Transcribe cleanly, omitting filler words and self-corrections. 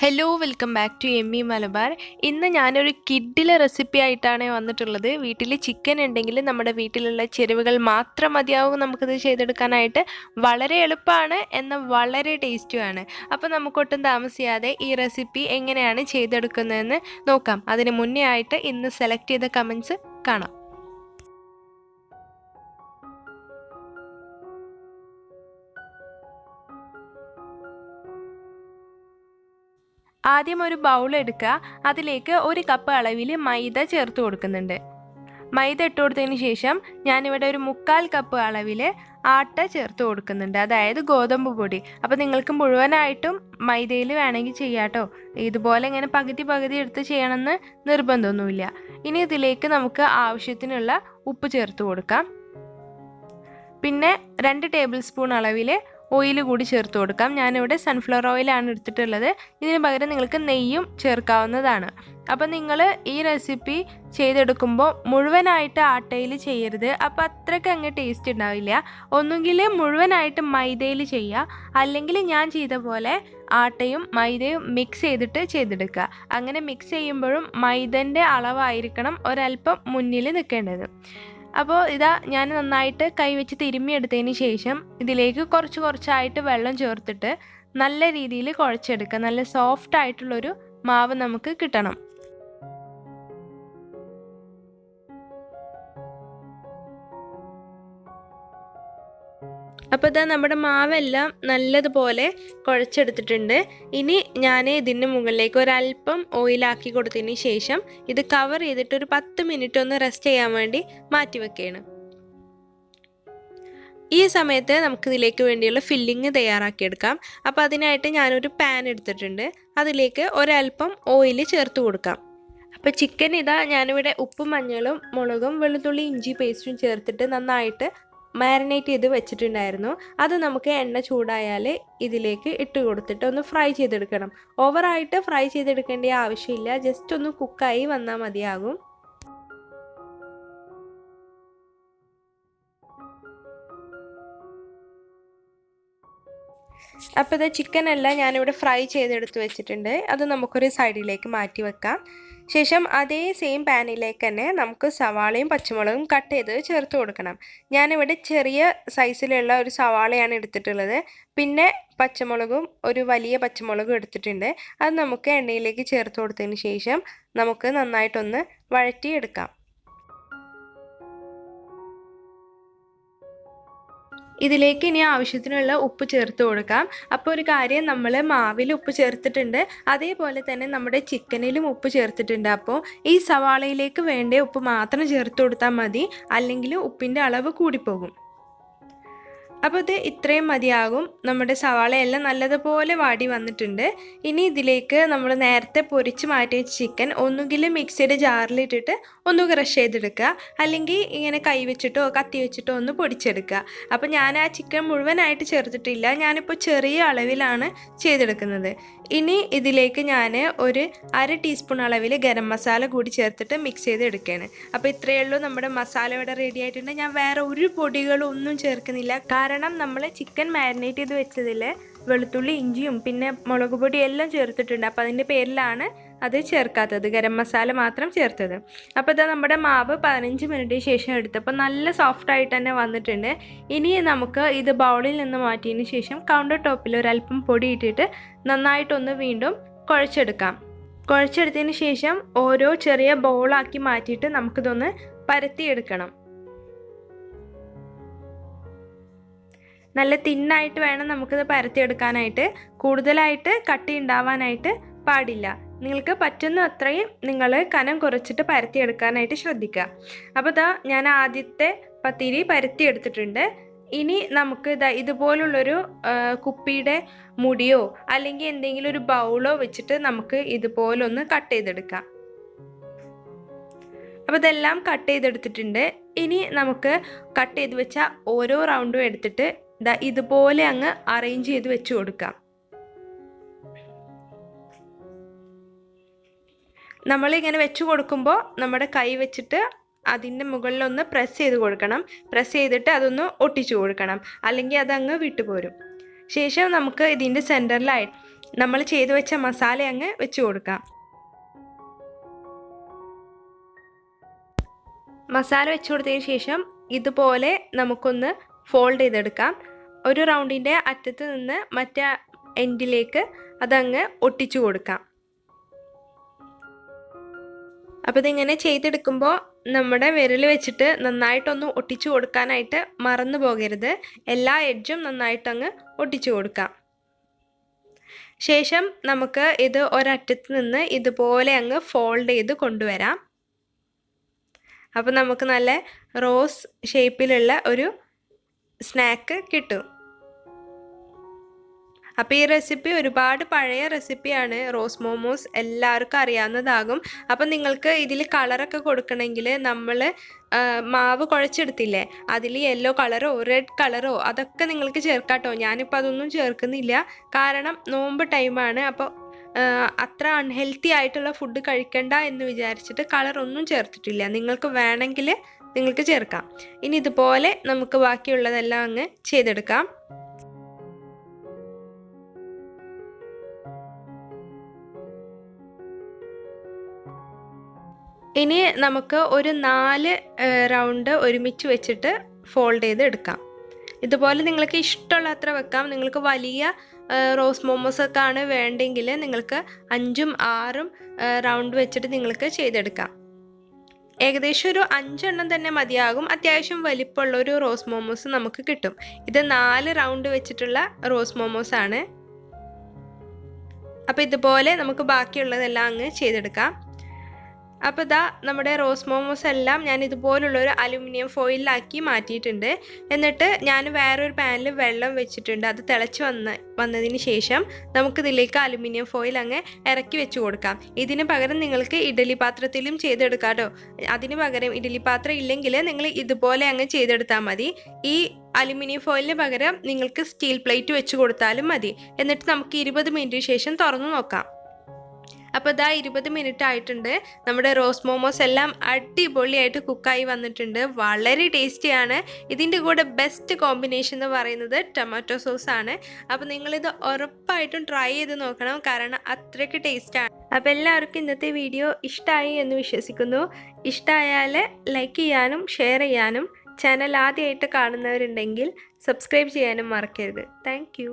Hello welcome back to എമ്മി മലബാർ. ഇന്ന് ഞാനൊരു കിഡിലെ recipe ആയിട്ടാണ് വന്നിട്ടുള്ളത്. വീട്ടിൽ ചിക്കൻ ഉണ്ടെങ്കിൽ നമ്മുടെ വീട്ടിലുള്ള ചേരുവകൾ മാത്രം മതിയാവും നമുക്കിത് ചെയ്തെടുക്കാനായിട്ട്. വളരെ എളുപ്പമാണ്, എന്നാൽ വളരെ ടേസ്റ്റുമാണ്. അപ്പോൾ നമുക്കൊട്ടും താമസിയാതെ ഈ റെസിപ്പി എങ്ങനെയാണ് ചെയ്തെടുക്കുന്നതെന്ന് നോക്കാം. അതിന് മുന്നേ ആയിട്ട് ഇന്ന് സെലക്ട് ചെയ്ത കമൻസ് കാണാം. ആദ്യം ഒരു ബൗൾ എടുക്കുക. അതിലേക്ക് 1 കപ്പ് അളവിൽ മൈദ ചേർത്ത് കൊടുക്കുന്നുണ്ട്. മൈദ ഇട്ട് കൊടുത്തതിന് ശേഷം ഞാനിവിടെ ഒരു 1/4 കപ്പ് അളവിൽ ആട്ട ചേർത്ത് കൊടുക്കുന്നുണ്ട്, അതായത് ഗോതമ്പ് പൊടി. അപ്പോൾ നിങ്ങൾക്ക് മുഴുവനായിട്ടും മൈദയിൽ വേണമെങ്കിൽ ചെയ്യാം കേട്ടോ. ഇതുപോലെ ഇങ്ങനെ പകുതി പകുതി എടുത്ത് ചെയ്യണമെന്ന് നിർബന്ധമൊന്നുമില്ല. ഇനി ഇതിലേക്ക് നമുക്ക് ആവശ്യത്തിനുള്ള ഉപ്പ് ചേർത്ത് കൊടുക്കാം. പിന്നെ 2 ടേബിൾ സ്പൂൺ അളവിൽ ഓയിൽ കൂടി ചേർത്ത് കൊടുക്കാം. ഞാനിവിടെ സൺഫ്ലവർ ഓയിലാണ് എടുത്തിട്ടുള്ളത്. ഇതിന് പകരം നിങ്ങൾക്ക് നെയ്യും ചേർക്കാവുന്നതാണ്. അപ്പോൾ നിങ്ങൾ ഈ റെസിപ്പി ചെയ്തെടുക്കുമ്പോൾ മുഴുവനായിട്ട് ആട്ടയിൽ ചെയ്യരുത്, അപ്പോൾ അത്രയ്ക്ക് അങ്ങ് ടേസ്റ്റ് ഉണ്ടാവില്ല. ഒന്നുകിൽ മുഴുവനായിട്ട് മൈദയിൽ ചെയ്യുക, അല്ലെങ്കിൽ ഞാൻ ചെയ്ത പോലെ ആട്ടയും മൈദയും മിക്സ് ചെയ്തെടുക്കുക. അങ്ങനെ മിക്സ് ചെയ്യുമ്പോഴും മൈദൻ്റെ അളവായിരിക്കണം ഒരല്പം മുന്നിൽ നിൽക്കേണ്ടത്. അപ്പോൾ ഇതാ ഞാൻ നന്നായിട്ട് കൈവച്ച് തിരുമ്മിയെടുത്തതിന് ശേഷം ഇതിലേക്ക് കുറച്ചായിട്ട് വെള്ളം ചേർത്തിട്ട് നല്ല രീതിയിൽ കുഴച്ചെടുക്കുക. നല്ല സോഫ്റ്റ് ആയിട്ടുള്ളൊരു മാവ് നമുക്ക് കിട്ടണം. അപ്പോൾ ഇതാ നമ്മുടെ മാവെല്ലാം നല്ലതുപോലെ കുഴച്ചെടുത്തിട്ടുണ്ട്. ഇനി ഞാൻ ഇതിന് മുകളിലേക്ക് ഒരല്പം ഓയിലാക്കി കൊടുത്തതിന് ശേഷം ഇത് കവർ ചെയ്തിട്ട് ഒരു 10 മിനിറ്റ് ഒന്ന് റെസ്റ്റ് ചെയ്യാൻ വേണ്ടി മാറ്റി വെക്കുകയാണ്. ഈ സമയത്ത് നമുക്കിതിലേക്ക് വേണ്ടിയുള്ള ഫില്ലിങ് തയ്യാറാക്കിയെടുക്കാം. അപ്പോൾ അതിനായിട്ട് ഞാനൊരു പാൻ എടുത്തിട്ടുണ്ട്. അതിലേക്ക് ഒരല്പം ഓയിൽ ചേർത്ത് കൊടുക്കാം. അപ്പോൾ ചിക്കൻ ഇതാ ഞാനിവിടെ ഉപ്പും മഞ്ഞളും മുളകും വെളുത്തുള്ളി ഇഞ്ചി പേസ്റ്റും ചേർത്തിട്ട് നന്നായിട്ട് മാരിനേറ്റ് ചെയ്ത് വെച്ചിട്ടുണ്ടായിരുന്നു. അത് നമുക്ക് എണ്ണ ചൂടായാൽ ഇതിലേക്ക് ഇട്ട് കൊടുത്തിട്ട് ഒന്ന് ഫ്രൈ ചെയ്തെടുക്കണം. ഓവറായിട്ട് ഫ്രൈ ചെയ്തെടുക്കേണ്ട ആവശ്യമില്ല, ജസ്റ്റ് ഒന്ന് കുക്കായി വന്നാൽ മതിയാകും. അപ്പോൾ ഇത് ചിക്കൻ എല്ലാം ഞാനിവിടെ ഫ്രൈ ചെയ്തെടുത്ത് വെച്ചിട്ടുണ്ട്. അത് നമുക്കൊരു സൈഡിലേക്ക് മാറ്റി വെക്കാം. ശേഷം അതേ സെയിം പാനിലേക്ക് തന്നെ നമുക്ക് സവാളയും പച്ചമുളകും കട്ട് ചെയ്ത് ചേർത്ത് കൊടുക്കണം. ഞാനിവിടെ ചെറിയ സൈസിലുള്ള ഒരു സവാളയാണ് എടുത്തിട്ടുള്ളത്. പിന്നെ പച്ചമുളകും ഒരു വലിയ പച്ചമുളകും എടുത്തിട്ടുണ്ട്. അത് നമുക്ക് എണ്ണയിലേക്ക് ചേർത്ത് കൊടുത്തതിന് ശേഷം നമുക്ക് നന്നായിട്ടൊന്ന് വഴറ്റിയെടുക്കാം. ഇതിലേക്ക് ഇനി ആവശ്യത്തിനുള്ള ഉപ്പ് ചേർത്ത് കൊടുക്കാം. അപ്പോൾ ഒരു കാര്യം, നമ്മൾ മാവിൽ ഉപ്പ് ചേർത്തിട്ടുണ്ട്, അതേപോലെ തന്നെ നമ്മുടെ ചിക്കനിലും ഉപ്പ് ചേർത്തിട്ടുണ്ട്. അപ്പോൾ ഈ സവാളയിലേക്ക് വേണ്ട ഉപ്പ് മാത്രം ചേർത്ത് കൊടുത്താൽ മതി, അല്ലെങ്കിൽ ഉപ്പിൻ്റെ അളവ് കൂടിപ്പോകും. അപ്പോൾ ഇത് ഇത്രയും മതിയാകും. നമ്മുടെ സവാളയെല്ലാം നല്ലതുപോലെ വാടി വന്നിട്ടുണ്ട്. ഇനി ഇതിലേക്ക് നമ്മൾ നേരത്തെ പൊരിച്ച് മാറ്റി വെച്ച ചിക്കൻ ഒന്നുകിൽ മിക്സിയുടെ ജാറിലിട്ടിട്ട് ഒന്ന് ക്രഷ് ചെയ്തെടുക്കുക, അല്ലെങ്കിൽ ഇങ്ങനെ കൈ വെച്ചിട്ടോ കത്തി വെച്ചിട്ടോ ഒന്ന് പൊടിച്ചെടുക്കുക. അപ്പോൾ ഞാൻ ആ ചിക്കൻ മുഴുവനായിട്ട് ചേർത്തിട്ടില്ല, ഞാനിപ്പോൾ ചെറിയ അളവിലാണ് ചെയ്തെടുക്കുന്നത്. ഇനി ഇതിലേക്ക് ഞാൻ ഒരു 1/2 ടീസ്പൂൺ അളവിൽ ഗരം മസാല കൂടി ചേർത്തിട്ട് മിക്സ് ചെയ്ത് എടുക്കുകയാണ്. അപ്പോൾ ഇത്രയേ ഉള്ളൂ, നമ്മുടെ മസാല ഇവിടെ റെഡി ആയിട്ടുണ്ട്. ഞാൻ വേറെ ഒരു പൊടികളും ഒന്നും ചേർക്കുന്നില്ല, കാരണം നമ്മൾ ചിക്കൻ മാരിനേറ്റ് ചെയ്ത് വെച്ചതിൽ വെളുത്തുള്ളി ഇഞ്ചിയും പിന്നെ മുളക് പൊടി എല്ലാം ചേർത്തിട്ടുണ്ട്. അപ്പോൾ അതിൻ്റെ പേരിലാണ് അത് ചേർക്കാത്തത്, ഗരം മസാല മാത്രം ചേർത്തത്. അപ്പോൾ ഇതാ നമ്മുടെ മാവ് 15 മിനിറ്റിന് ശേഷം എടുത്തപ്പോൾ നല്ല സോഫ്റ്റായിട്ട് തന്നെ വന്നിട്ടുണ്ട്. ഇനി നമുക്ക് ഇത് ബൗളിൽ നിന്ന് മാറ്റിയതിന് ശേഷം കൗണ്ടർ ടോപ്പിൽ ഒരല്പം പൊടി ഇട്ടിട്ട് നന്നായിട്ടൊന്ന് വീണ്ടും കുഴച്ചെടുക്കാം. കുഴച്ചെടുത്തതിന് ശേഷം ഓരോ ചെറിയ ബൗളാക്കി മാറ്റിയിട്ട് നമുക്കിതൊന്ന് പരത്തിയെടുക്കണം. നല്ല തിന്നായിട്ട് വേണം നമുക്കിത് പരത്തിയെടുക്കാനായിട്ട്, കൂടുതലായിട്ട് കട്ടി ഉണ്ടാവാനായിട്ട് പാടില്ല. നിങ്ങൾക്ക് പറ്റുന്ന അത്രയും നിങ്ങൾ കനം കുറച്ചിട്ട് പരത്തിയെടുക്കാനായിട്ട് ശ്രദ്ധിക്കുക. അപ്പോൾ ഇതാ ഞാൻ ആദ്യത്തെ പത്തിരി പരത്തിയെടുത്തിട്ടുണ്ട്. ഇനി നമുക്ക് ഇതുപോലുള്ളൊരു കുപ്പിയുടെ മുടിയോ അല്ലെങ്കിൽ എന്തെങ്കിലും ഒരു ബൗളോ വെച്ചിട്ട് നമുക്ക് ഇതുപോലൊന്ന് കട്ട് ചെയ്തെടുക്കാം. അപ്പോൾ ഇതെല്ലാം കട്ട് ചെയ്തെടുത്തിട്ടുണ്ട്. ഇനി നമുക്ക് കട്ട് ചെയ്ത് വെച്ച ഓരോ റൗണ്ടും എടുത്തിട്ട് ഇതുപോലെ അങ്ങ് അറേഞ്ച് ചെയ്ത് വെച്ച് കൊടുക്കാം. നമ്മളിങ്ങനെ വെച്ച് കൊടുക്കുമ്പോൾ നമ്മുടെ കൈ വെച്ചിട്ട് അതിൻ്റെ മുകളിലൊന്ന് പ്രസ് ചെയ്ത് കൊടുക്കണം. പ്രസ് ചെയ്തിട്ട് അതൊന്ന് ഒട്ടിച്ചു കൊടുക്കണം, അല്ലെങ്കിൽ അതങ്ങ് വിട്ടുപോരും. ശേഷം നമുക്ക് ഇതിൻ്റെ സെൻറ്ററിലായി നമ്മൾ ചെയ്തു വെച്ച മസാല അങ്ങ് വെച്ച് കൊടുക്കാം. മസാല വെച്ച് കൊടുത്തതിന് ശേഷം ഇതുപോലെ നമുക്കൊന്ന് ഫോൾഡ് ചെയ്തെടുക്കാം. ഒരു റൗണ്ടിൻ്റെ അറ്റത്ത് നിന്ന് മറ്റേ എൻഡിലേക്ക് അതങ്ങ് ഒട്ടിച്ചു കൊടുക്കാം. അപ്പോൾ ഇതിങ്ങനെ ചെയ്തെടുക്കുമ്പോൾ നമ്മുടെ വിരൽ വെച്ചിട്ട് നന്നായിട്ടൊന്ന് ഒട്ടിച്ചു കൊടുക്കാനായിട്ട് മറന്നു പോകരുത്. എല്ലാ എഡ്ജും നന്നായിട്ടങ്ങ് ഒട്ടിച്ചു കൊടുക്കാം. ശേഷം നമുക്ക് ഇത് ഒരറ്റത്ത് നിന്ന് ഇതുപോലെ അങ്ങ് ഫോൾഡ് ചെയ്ത് കൊണ്ടുവരാം. അപ്പോൾ നമുക്ക് നല്ല റോസ് ഷേപ്പിലുള്ള ഒരു സ്നാക്ക് കിട്ടും. അപ്പോൾ ഈ റെസിപ്പി ഒരുപാട് പഴയ റെസിപ്പിയാണ്. റോസ് മോമോസ് എല്ലാവർക്കും അറിയാവുന്നതാകും. അപ്പം നിങ്ങൾക്ക് ഇതിൽ കളറൊക്കെ കൊടുക്കണമെങ്കിൽ നമ്മൾ മാവ് കുഴച്ചെടുത്തില്ലേ, അതിൽ യെല്ലോ കളറോ റെഡ് കളറോ അതൊക്കെ നിങ്ങൾക്ക് ചേർക്കാട്ടോ. ഞാനിപ്പോൾ അതൊന്നും ചേർക്കുന്നില്ല, കാരണം നോമ്പ് ടൈമാണ്. അപ്പോൾ അത്ര അൺഹെൽത്തി ആയിട്ടുള്ള ഫുഡ് കഴിക്കണ്ട എന്ന് വിചാരിച്ചിട്ട് കളറൊന്നും ചേർത്തിട്ടില്ല. നിങ്ങൾക്ക് വേണമെങ്കിൽ നിങ്ങൾക്ക് ചേർക്കാം. ഇനി ഇതുപോലെ നമുക്ക് ബാക്കിയുള്ളതെല്ലാം അങ്ങ് ചെയ്തെടുക്കാം. ഇനി നമുക്ക് ഒരു 4 റൗണ്ട് ഒരുമിച്ച് വെച്ചിട്ട് ഫോൾഡ് ചെയ്ത് എടുക്കാം. ഇതുപോലെ നിങ്ങൾക്ക് ഇഷ്ടമുള്ള അത്ര വെക്കാം. നിങ്ങൾക്ക് വലിയ റോസ് മോമോസൊക്കെ ആണ് വേണ്ടെങ്കിൽ നിങ്ങൾക്ക് 5ഉം 6ഉം റൗണ്ട് വെച്ചിട്ട് നിങ്ങൾക്ക് ചെയ്തെടുക്കാം. ഏകദേശം ഒരു 5 എണ്ണം തന്നെ മതിയാകും. അത്യാവശ്യം വലിപ്പമുള്ള ഒരു റോസ് മോമോസ് നമുക്ക് കിട്ടും. ഇത് 4 റൗണ്ട് വെച്ചിട്ടുള്ള റോസ് മോമോസ് ആണ്. അപ്പോൾ ഇതുപോലെ നമുക്ക് ബാക്കിയുള്ളതെല്ലാം അങ്ങ് ചെയ്തെടുക്കാം. അപ്പോൾ ഇതാ നമ്മുടെ റോസ് മോമോസ് എല്ലാം ഞാൻ ഇതുപോലുള്ളൊരു അലുമിനിയം ഫോയിലാക്കി മാറ്റിയിട്ടുണ്ട്. എന്നിട്ട് ഞാൻ വേറൊരു പാനിൽ വെള്ളം വെച്ചിട്ടുണ്ട്. അത് തിളച്ച് വന്നതിന് ശേഷം നമുക്കിതിലേക്ക് അലുമിനിയം ഫോയിൽ അങ്ങ് ഇറക്കി വെച്ച് കൊടുക്കാം. ഇതിന് പകരം നിങ്ങൾക്ക് ഇഡ്ഡലി പാത്രത്തിലും ചെയ്തെടുക്കാം കേട്ടോ. അതിന് പകരം ഇഡ്ഡലി പാത്രം ഇല്ലെങ്കിൽ നിങ്ങൾ ഇതുപോലെ അങ്ങ് ചെയ്തെടുത്താൽ മതി. ഈ അലുമിനിയം ഫോയിലിന് പകരം നിങ്ങൾക്ക് സ്റ്റീൽ പ്ലേറ്റ് വെച്ച് കൊടുത്താലും മതി. എന്നിട്ട് നമുക്ക് 20 മിനിറ്റിന് ശേഷം തുറന്നു നോക്കാം. അപ്പോൾ ഇതാ 20 മിനിറ്റ് ആയിട്ടുണ്ട്. നമ്മുടെ റോസ് മോമോസ് എല്ലാം അടിപൊളിയായിട്ട് കുക്കായി വന്നിട്ടുണ്ട്. വളരെ ടേസ്റ്റിയാണ്. ഇതിൻ്റെ കൂടെ ബെസ്റ്റ് കോമ്പിനേഷൻ എന്ന് പറയുന്നത് ടൊമാറ്റോ സോസ് ആണ്. അപ്പോൾ നിങ്ങളിത് ഉറപ്പായിട്ടും ട്രൈ ചെയ്ത് നോക്കണം, കാരണം അത്രയ്ക്ക് ടേസ്റ്റാണ്. അപ്പോൾ എല്ലാവർക്കും ഇന്നത്തെ വീഡിയോ ഇഷ്ടമായി എന്ന് വിശ്വസിക്കുന്നു. ഇഷ്ടമായാൽ ലൈക്ക് ചെയ്യാനും ഷെയർ ചെയ്യാനും ചാനൽ ആദ്യമായിട്ട് കാണുന്നവരുണ്ടെങ്കിൽ സബ്സ്ക്രൈബ് ചെയ്യാനും മറക്കരുത്. താങ്ക്